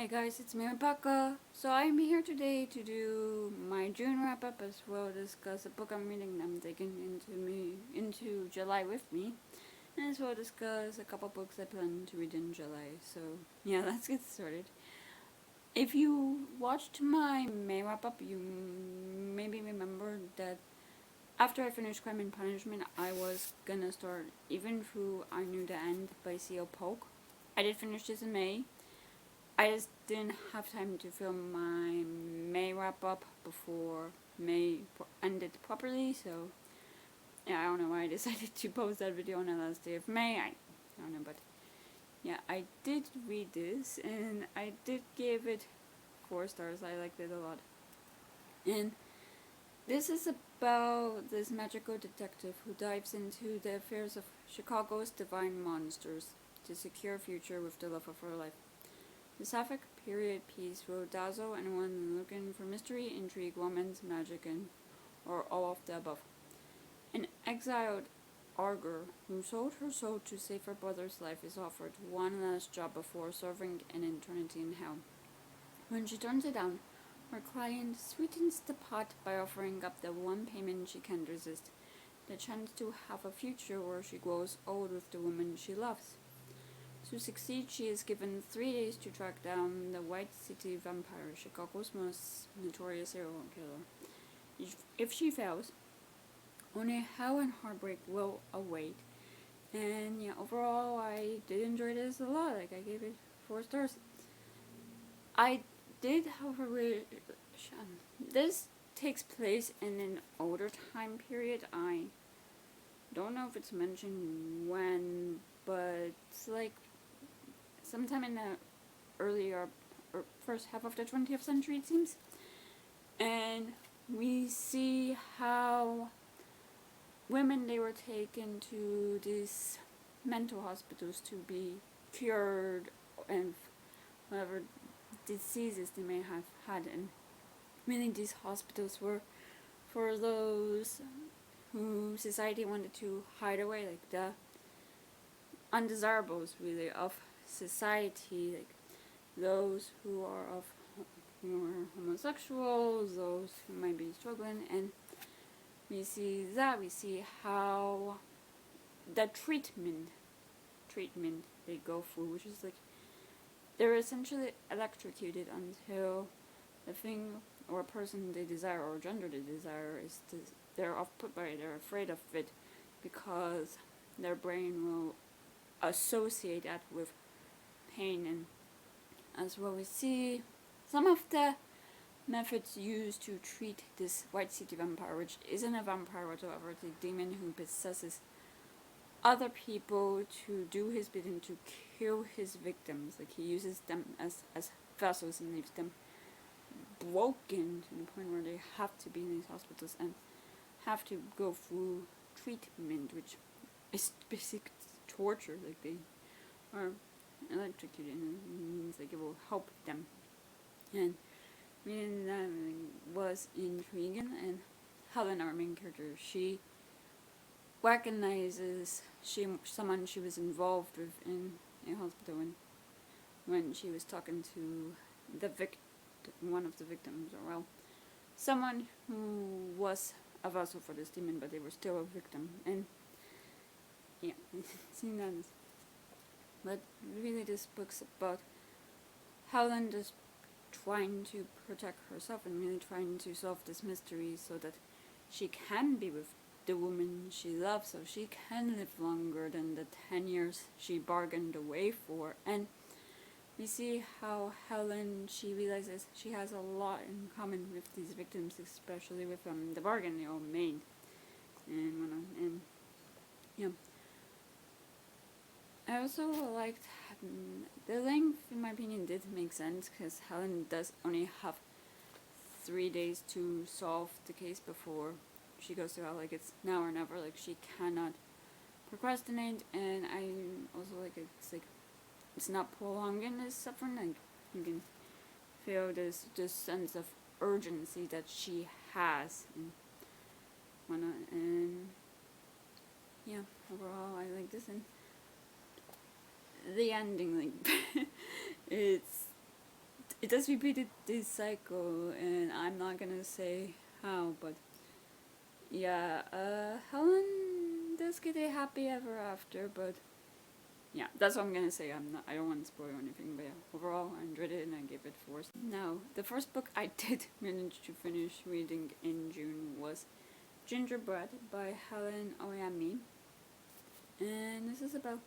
Hey guys, it's me, Rebecca. So I'm here today to do my June wrap up as well discuss a book I'm reading. I'm taking into July with me, and as well discuss a couple books I plan to read in July. So yeah, let's get started. If you watched my May wrap up, you maybe remember that after I finished Crime and Punishment, I was gonna start Even Though I Knew the End by C.L. Polk. I did finish this in May. I just didn't have time to film my May wrap up before May ended properly, so yeah, I don't know why I decided to post that video on the last day of May. I don't know, but yeah, I did read this and I did give it 4 stars. I liked it a lot. And this is about this magical detective who dives into the affairs of Chicago's divine monsters to secure a future with the love of her life. The Sapphic period piece will dazzle anyone looking for mystery, intrigue, romance, magic, or all of the above. An exiled augur who sold her soul to save her brother's life is offered one last job before serving an eternity in hell. When she turns it down, her client sweetens the pot by offering up the one payment she can't resist, the chance to have a future where she grows old with the woman she loves. To succeed, she is given 3 days to track down the White City vampire, Chicago's most notorious serial killer. If she fails, only hell and heartbreak will await. And yeah, overall, I did enjoy this a lot. I gave it 4 stars. I did have a this takes place in an older time period. I don't know if it's mentioned when, but it's like sometime in the earlier or first half of the 20th century, it seems. And we see how women, they were taken to these mental hospitals to be cured and whatever diseases they may have had. And really, these hospitals were for those who society wanted to hide away, like the undesirables, really, of society, like those who are homosexuals, those who might be struggling. And we see how the treatment they go through, which is like they're essentially electrocuted until the thing or person they desire or gender they desire is they're off put by it, they're afraid of it, because their brain will associate that with pain. And as well, we see some of the methods used to treat this White City vampire, which isn't a vampire whatsoever. It's a demon who possesses other people to do his bidding, to kill his victims. Like, he uses them as vessels and leaves them broken to the point where they have to be in these hospitals and have to go through treatment, which is basic torture. Like, they are electrocuted, and it means like it will help them. And reading that was intriguing. And Helen, our main character, she recognizes someone she was involved with in a hospital when she was talking to one of the victims, or well, someone who was a vessel for this demon, but they were still a victim. And yeah, seeing that. But really, this book's about Helen just trying to protect herself and really trying to solve this mystery so that she can be with the woman she loves, so she can live longer than the 10 years she bargained away for. And we see how Helen, she realizes she has a lot in common with these victims, especially with the bargain they all made. And yeah. I also liked the length, in my opinion, did make sense, because Helen does only have 3 days to solve the case before she goes to hell. Like, it's now or never. Like, she cannot procrastinate. And I also like it's not prolonging this suffering. Like, you can feel this sense of urgency that she has and whatnot. And yeah, overall, I like this. And the ending, like, it's it does repeat this cycle, and I'm not gonna say how, but yeah, Helen does get a happy ever after, but yeah, that's what I'm gonna say. I don't want to spoil anything, but yeah, overall, I enjoyed it and I gave it 4. Now, the first book I did manage to finish reading in June was Gingerbread by Helen Oyami, and this is about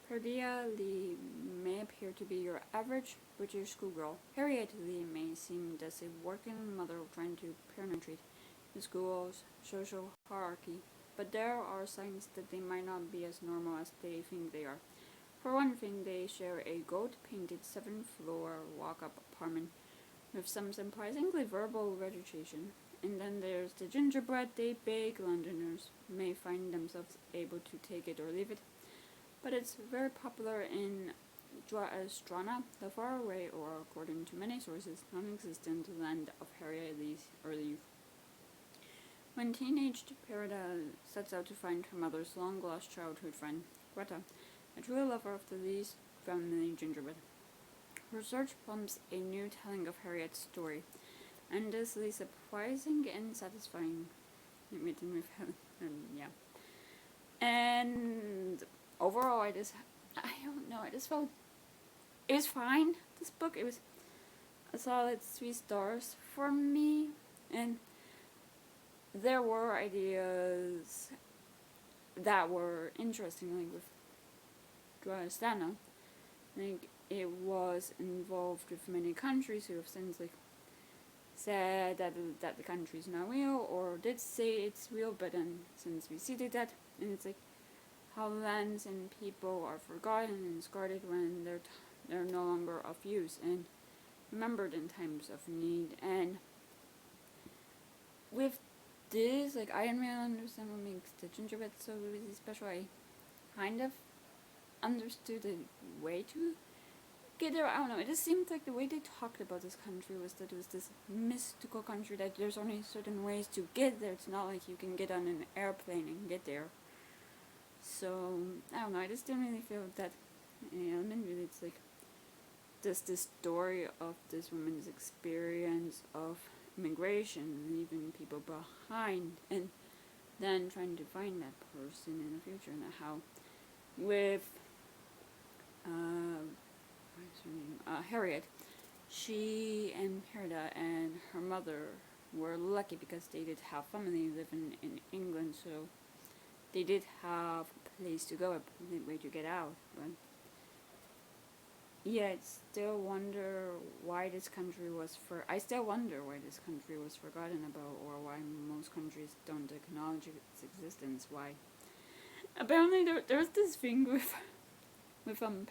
Perdia Lee may appear to be your average British schoolgirl. Harriet Lee may seem as a working mother trying to penetrate the school's social hierarchy, but there are signs that they might not be as normal as they think they are. For one thing, they share a gold-painted 7th-floor walk-up apartment with some surprisingly verbal registration. And then there's the gingerbread they bake. Londoners may find themselves able to take it or leave it, but it's very popular in Strana, the faraway, or according to many sources, non-existent land of Harriet Lee's early youth. When teenaged Perida sets out to find her mother's long-lost childhood friend, Greta, a true lover of the Lee's family gingerbread, her search prompts a new telling of Harriet's story, endlessly surprising and satisfying, written with Helen, yeah. And overall, I don't know, I just felt it was fine. This book, it was a solid 3 stars for me, and there were ideas that were interesting, like with Stana. Like, it was involved with many countries who have since said that the country is not real, or did say it's real, but then since receded that, and it's how lands and people are forgotten and discarded when they're no longer of use and remembered in times of need. And with this, I didn't really understand what makes the gingerbread so really special. I kind of understood the way to get there. I don't know, it just seemed like the way they talked about this country was that it was this mystical country, that there's only certain ways to get there. It's not like you can get on an airplane and get there. So, I don't know, I just didn't really feel that element. Really, it's just the story of this woman's experience of immigration, leaving people behind, and then trying to find that person in the future, and how with Harriet, she and Perida and her mother were lucky because they did have family living in England, so they did have a place to go, a way to get out. But yeah, I still wonder why this country was forgotten about, or why most countries don't acknowledge its existence. Why? Apparently, there's this thing with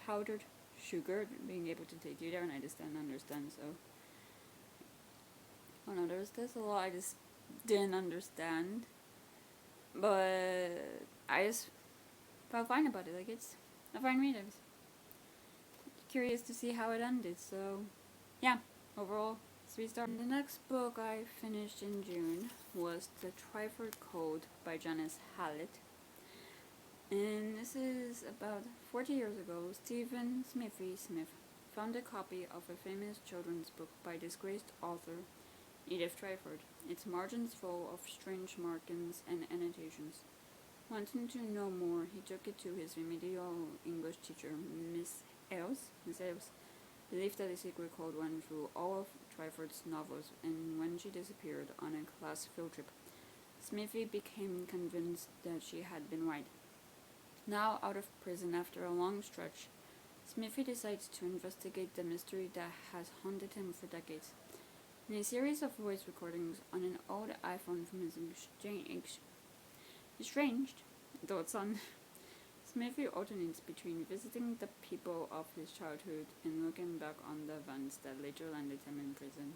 powdered sugar being able to take you there, and I just don't understand. So, I don't know. There's a lot I just didn't understand, but I just felt fine about it. It's a fine read. I was curious to see how it ended. So, yeah. Overall, 3 stars. The next book I finished in June was The Trifor Code by Janice Hallett. And this is about 40 years ago. Stephen Smithy Smith found a copy of a famous children's book by disgraced author Edith Trifor, its margins full of strange markings and annotations. Wanting to know more, he took it to his remedial English teacher, Miss Ailes, believed that a secret code went through all of Trifor's novels, and when she disappeared on a class field trip, Smithy became convinced that she had been right. Now out of prison after a long stretch, Smithy decides to investigate the mystery that has haunted him for decades. In a series of voice recordings on an old iPhone from his estranged adult son, Smithy alternates between visiting the people of his childhood and looking back on the events that later landed him in prison.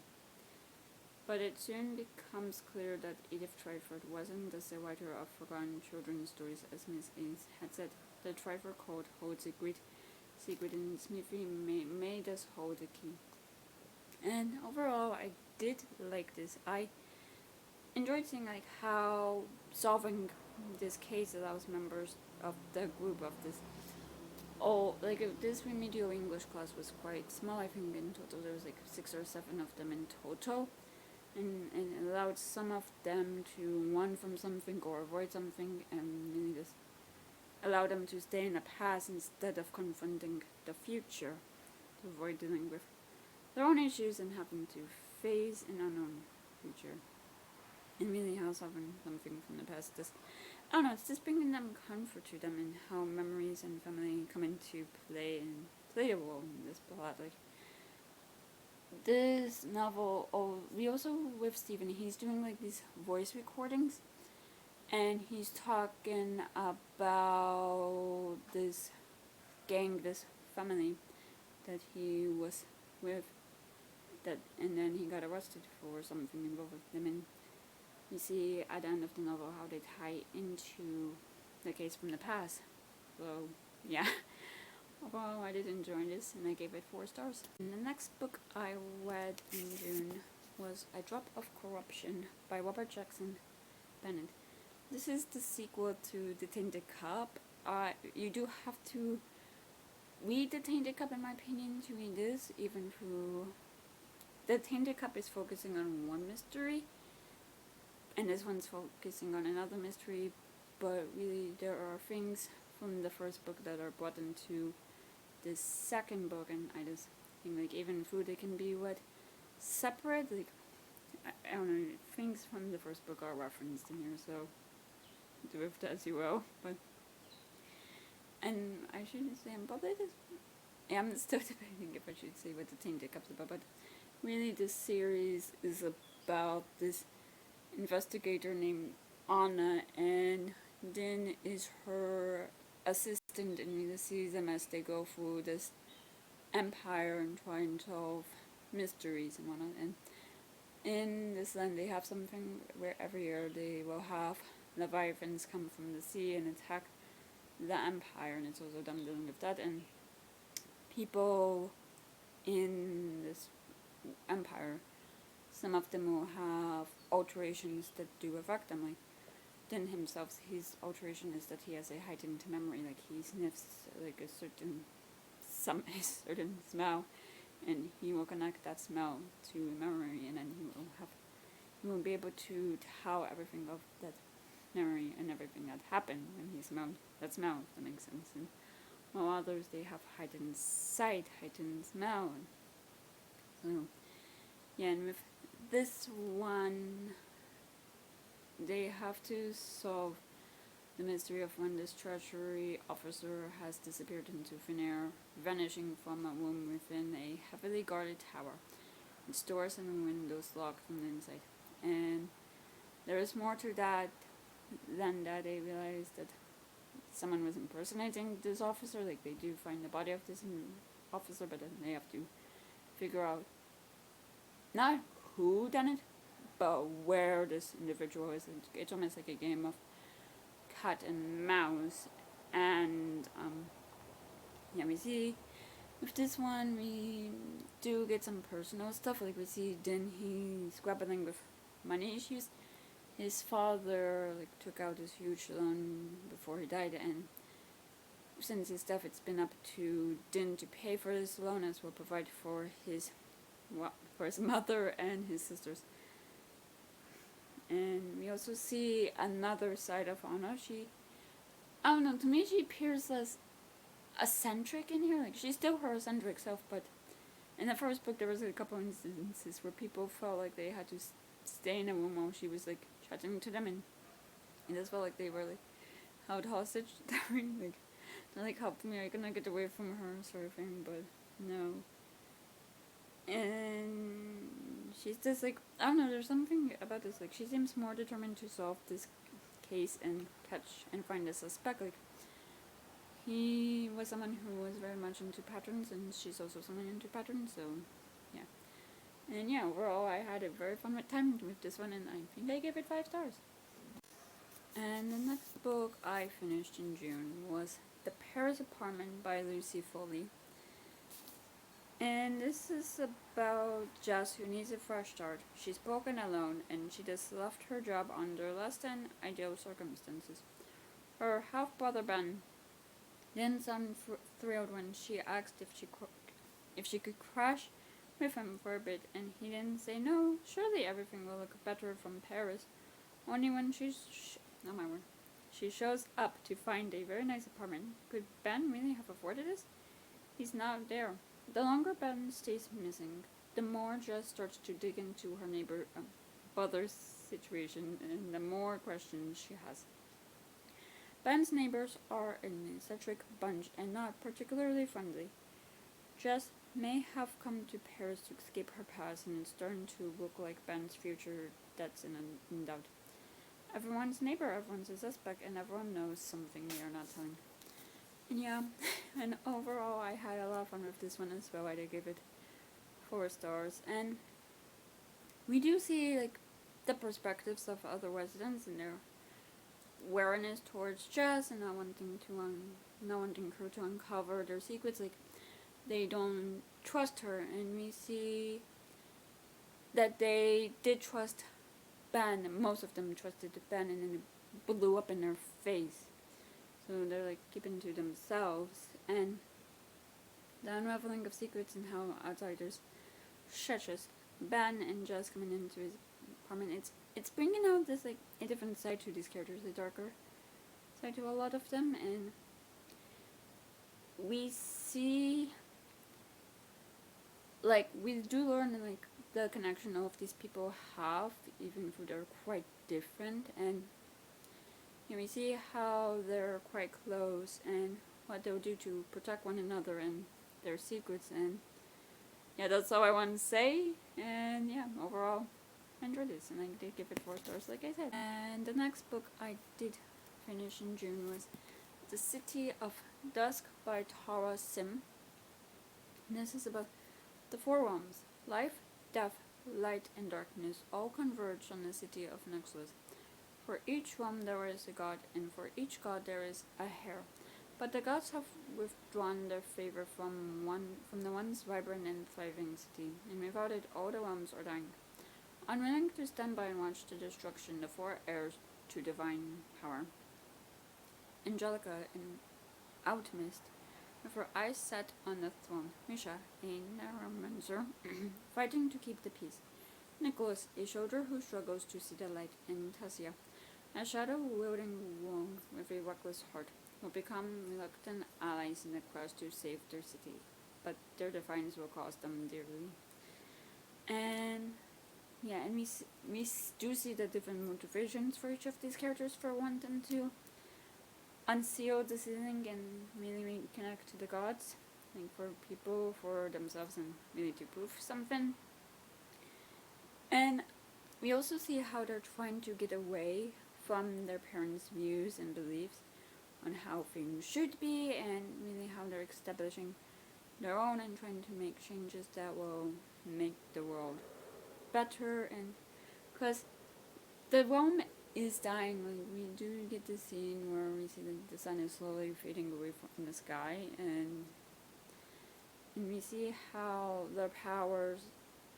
But it soon becomes clear that Edith Trifor wasn't just a writer of forgotten children's stories, as Miss Ailes had said. The Trifor Code holds a great secret, and Smithy may just hold the key. And overall, I did like this. I enjoyed seeing how solving this case allows members of the group of this all, like, this remedial English class was quite small. I think in total there was like 6 or 7 of them in total, and it allowed some of them to run from something or avoid something, and really just allow them to stay in the past instead of confronting the future, to avoid dealing with their own issues and having to face an unknown future. And really how having something from the past just, I don't know, it's just bringing them comfort to them, and how memories and family come into play and play a role in this plot. Like, this novel, we also, with Stephen, he's doing like these voice recordings, and he's talking about this gang, this family that he was with, that, and then he got arrested for something involved with them, and you see at the end of the novel how they tie into the case from the past. So yeah, overall I did enjoy this, and I gave it 4 stars. And the next book I read in June was A Drop of Corruption by Robert Jackson Bennett. This is the sequel to The Tainted Cup. You do have to read The Tainted Cup, in my opinion, to read this, even through... The Tainted Cup is focusing on one mystery, and this one's focusing on another mystery, but really there are things from the first book that are brought into the second book, and I just think, like, even though they can be read separate, like, I don't know, things from the first book are referenced in here, so do with that as you will. But, and I shouldn't say I'm probably just, yeah, I'm still debating if I should say what The Tainted Cup's about, but really this series is about this investigator named Anna, and Din is her assistant, and we see them as they go through this empire and try and solve mysteries and whatnot. And in this land they have something where every year they will have leviathans come from the sea and attack the empire, and it's also them dealing with that, and people in this empire, some of them will have alterations that do affect them. Like Din himself, his alteration is that he has a heightened memory. Like he sniffs like a certain smell, and he will connect that smell to memory, and then he will be able to tell everything of that memory and everything that happened when he smelled that smell. If that makes sense. And while others, they have heightened sight, heightened smell. So yeah, and with this one, they have to solve the mystery of when this treasury officer has disappeared into thin air, vanishing from a room within a heavily guarded tower, with doors and windows locked from the inside. And there is more to that than that. They realize that someone was impersonating this officer. Like, they do find the body of this officer, but then they have to figure out not who done it, but where this individual is. It's almost like a game of cat and mouse. And yeah, we see with this one we do get some personal stuff. Like, we see Din, he's grappling with money issues. His father took out this huge loan before he died, and since his death, it's been up to Din to pay for this loan, as well provide for his mother and his sisters. And we also see another side of Anna. I don't know, to me she appears as eccentric in here. Like, she's still her eccentric self, but in the first book there was a couple instances where people felt like they had to stay in a room while she was chatting to them, and it just felt like they were held hostage. They're help me, I cannot get away from her, sort of thing. But no. And she's just I don't know, there's something about this, she seems more determined to solve this case and catch and find the suspect. He was someone who was very much into patterns, and she's also someone into patterns, so yeah. And yeah, overall I had a very fun time with this one, and I think I gave it 5 stars. And the next book I finished in June was The Paris Apartment by Lucy Foley. And this is about Jess, who needs a fresh start. She's broken alone, and she just left her job under less than ideal circumstances. Her half-brother Ben, then thrilled when she asked if she could crash with him for a bit, and he didn't say no. Surely everything will look better from Paris. Only when oh my word, she shows up to find a very nice apartment. Could Ben really have afforded this? He's not there. The longer Ben stays missing, the more Jess starts to dig into her neighbor Butler's situation, and the more questions she has. Ben's neighbors are an eccentric bunch and not particularly friendly. Jess may have come to Paris to escape her past, and it's starting to look like Ben's future that's in doubt. Everyone's neighbor, everyone's a suspect, and everyone knows something they are not telling. And yeah, and overall I had a lot of fun with this one as well. I did give it 4 stars, and we do see like the perspectives of other residents and their awareness towards Jess and not wanting her to uncover their secrets. Like, they don't trust her, and we see that they did trust Ben. Most of them trusted Ben, and then it blew up in their face. So they're like keeping to themselves, and the unraveling of secrets and how outsiders such as Ben and Jess coming into his apartment, it's bringing out this like a different side to these characters, a darker side to a lot of them, and we see like we do learn like the connection all of these people have, even if they're quite different, and we see how they're quite close and what they'll do to protect one another and their secrets. And yeah, that's all I want to say. And yeah, overall I enjoyed this, and I did give it 4 stars like I said. And the next book I did finish in June was The City of Dusk by Tara Sim. And this is about the 4 realms: life, death, light, and darkness all converge on the city of Nexus. For each realm there is a god, and for each god there is a heir. But the gods have withdrawn their favor from the once vibrant and thriving city, and without it all the realms are dying. Unwilling to stand by and watch the destruction, the 4 heirs to divine power, Angelica and Outmist, with her eyes set on the throne, Misha, a neuromancer, fighting to keep the peace, Nicholas, a soldier who struggles to see the light, and Tessia, a shadow-wielding wong with a reckless heart, will become reluctant allies in the quest to save their city, but their defiance will cost them dearly. And yeah, and we do see the different motivations for each of these characters for wanting to unseal the ceiling and really connect to the gods, like for people, for themselves, and really to prove something. And we also see how they're trying to get away from their parents' views and beliefs on how things should be, and really how they're establishing their own and trying to make changes that will make the world better. And because the realm is dying, like we do get the scene where we see that the sun is slowly fading away from the sky, and we see how their powers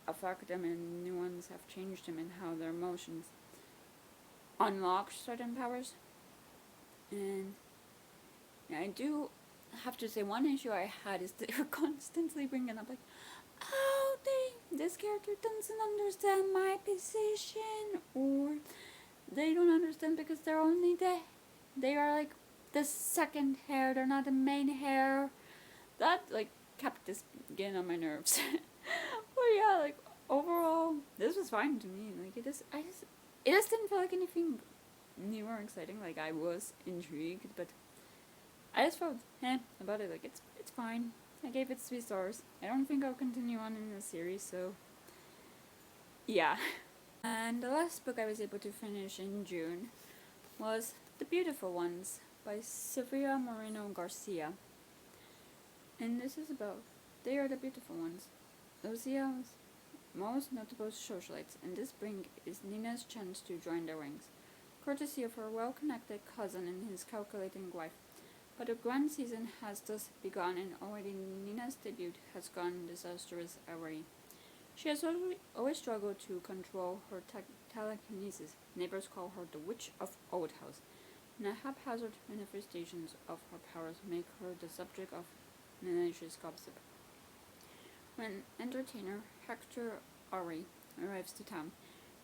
affect them, and new ones have changed them, and how their emotions unlock certain powers. And yeah, I do have to say, one issue I had is they were constantly bringing up like, oh, this character doesn't understand my position, or they don't understand because they are like the second hair, they're not the main hair. That like kept this getting on my nerves. But yeah, like overall, this was fine to me. Like it just didn't feel like anything new or exciting. Like I was intrigued, but I just felt about it. Like it's fine. I gave it 3 stars. I don't think I'll continue on in the series, so yeah. And the last book I was able to finish in June was The Beautiful Ones by Sylvia Moreno Garcia. And this is about They Are the Beautiful Ones, Lucia's most notable socialites, and this spring is Nina's chance to join the ranks, courtesy of her well-connected cousin and his calculating wife. But the grand season has thus begun, and already Nina's debut has gone disastrous away. She has always struggled to control her telekinesis. Neighbors call her the Witch of Old House, and the haphazard manifestations of her powers make her the subject of and then she's gossip. When entertainer Hector Ari arrives to town,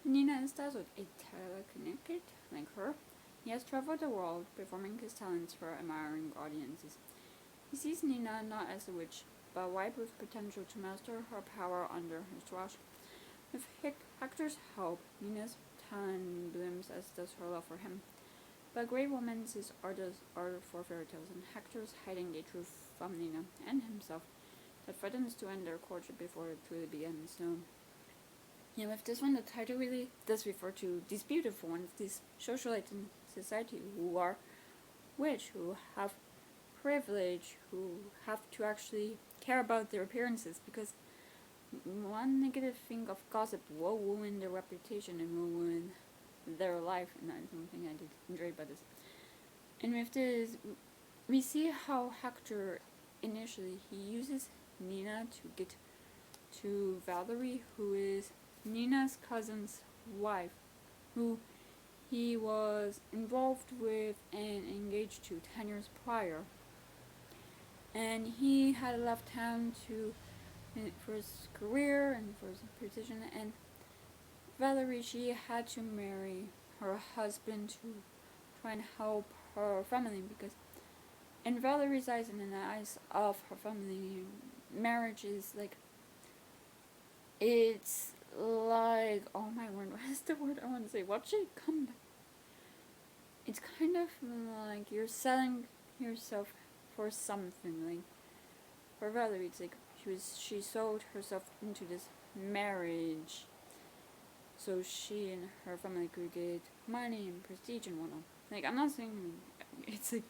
Nina is dazzled. A telekinetic like her. He has traveled the world, performing his talents for admiring audiences. He sees Nina not as a witch, but a wife with potential to master her power under his watch. With Hector's help, Nina's talent blooms, as does her love for him. But a great woman sees art for fairy tales, and Hector is hiding a truth from Nina and himself that threatens to end their courtship before it truly begins. So, with this one, the title really does refer to these beautiful ones, these socialites in society who are rich, who have privilege, who have to actually care about their appearances, because one negative thing of gossip will ruin their reputation and will ruin their life, and that's something I did enjoy about this. And with this, we see how Hector initially he uses Nina to get to Valerie, who is Nina's cousin's wife, who he was involved with and engaged to 10 years prior. And he had left town for his career and for his position, and Valerie, she had to marry her husband to try and help her family, because in Valerie's eyes and in the eyes of her family, marriage is like, it's like, oh my word, what is the word I want to say? What should come back? It's kind of like you're selling yourself for something. Like, for Valerie, it's like she sold herself into this marriage so she and her family could get money and prestige and whatnot. Like, I'm not saying it's like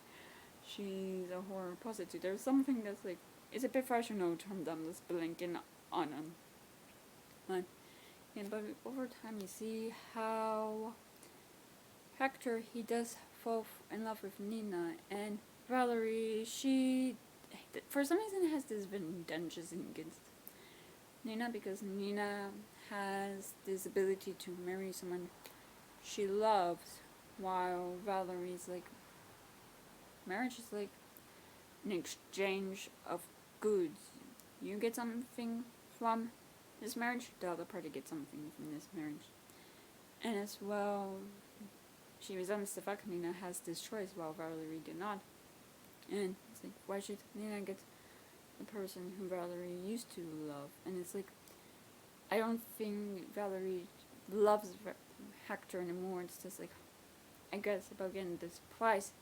she's a whore prostitute. There's something that's like, it's a professional term that I'm just blinking on. But over time you see how Hector, he does fall in love with Nina, and Valerie, she for some reason has this vengeance against Nina, because Nina has this ability to marry someone she loves, while Valerie's like, marriage is like an exchange of goods. You get something from this marriage, the other party gets something from this marriage. And as well, she resents the fact Nina has this choice while Valerie did not. And it's like, why should Nina get the person who Valerie used to love? And it's like, I don't think Valerie loves Hector anymore. It's just like, I guess, about getting this prize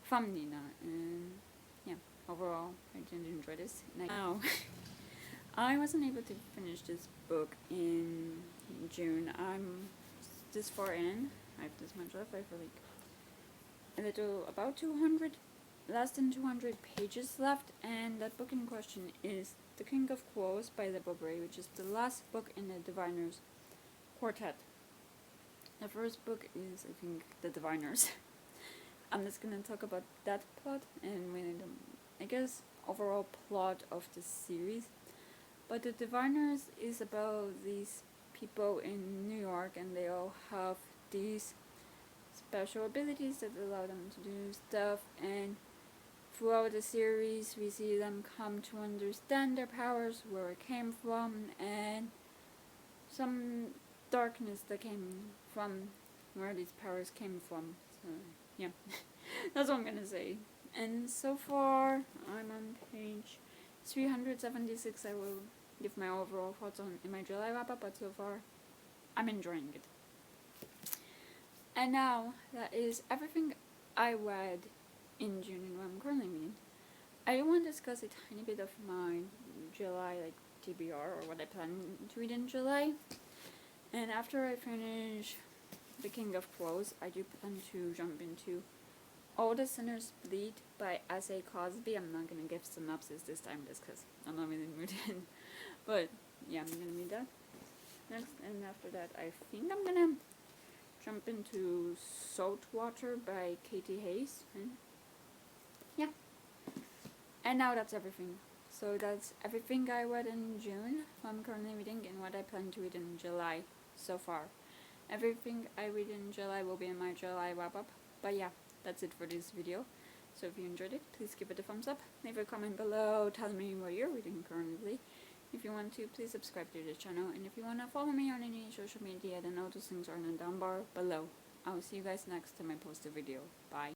from Nina. And yeah, overall, I did enjoy this. Now, I wasn't able to finish this book in June. I'm this far in. I have this much left. I have like a little, about 200, less than 200 pages left. And that book in question is The King of Crows by the Bobray, which is the last book in the Diviners Quartet. The first book is, I think, The Diviners. I'm just gonna talk about that plot and I guess overall plot of the series. But The Diviners is about these people in New York, and they all have these special abilities that allow them to do stuff, and throughout the series we see them come to understand their powers, where it came from, and some darkness that came from where these powers came from. So yeah, that's what I'm gonna say. And so far I'm on page 376. I will give my overall thoughts on in my July wrap up, but so far I'm enjoying it. And now that is everything I read in June and what I'm currently reading. I want to discuss a tiny bit of my July TBR, or what I plan to read in July. And after I finish The King of Crows, I do plan to jump into All the Sinners Bleed by S.A. Cosby. I'm not going to give synopsis this time just because I'm not really in the mood. But yeah, I'm going to read that next. And after that, I think I'm going to jump into Saltwater by Katie Hayes. And yeah. And now that's everything. So that's everything I read in June, what I'm currently reading, and what I plan to read in July so far. Everything I read in July will be in my July wrap-up. But yeah, that's it for this video. So if you enjoyed it, please give it a thumbs up. Leave a comment below telling me what you're reading currently. If you want to, please subscribe to the channel. And if you want to follow me on any social media, then all those things are in the down bar below. I will see you guys next time I post a video. Bye.